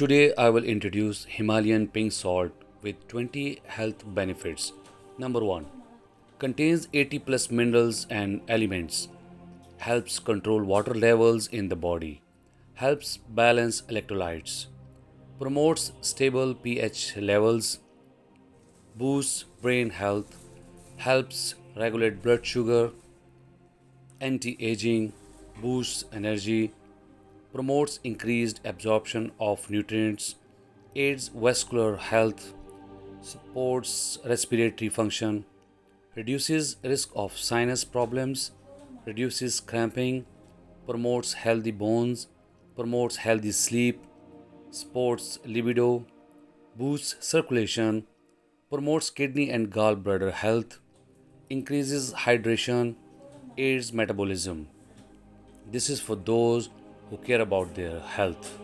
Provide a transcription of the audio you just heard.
Today I will introduce Himalayan pink salt with 20 health benefits. Number 1. Contains 80 plus minerals and elements. Helps control water levels in the body. Helps balance electrolytes. Promotes stable pH levels. Boosts brain health. Helps regulate blood sugar. Anti-aging. Boosts energy, promotes increased absorption of nutrients, aids vascular health, supports respiratory function, reduces risk of sinus problems, reduces cramping, promotes healthy bones, promotes healthy sleep, supports libido, boosts circulation, promotes kidney and gallbladder health, increases hydration, aids metabolism. This is for those who care about their health.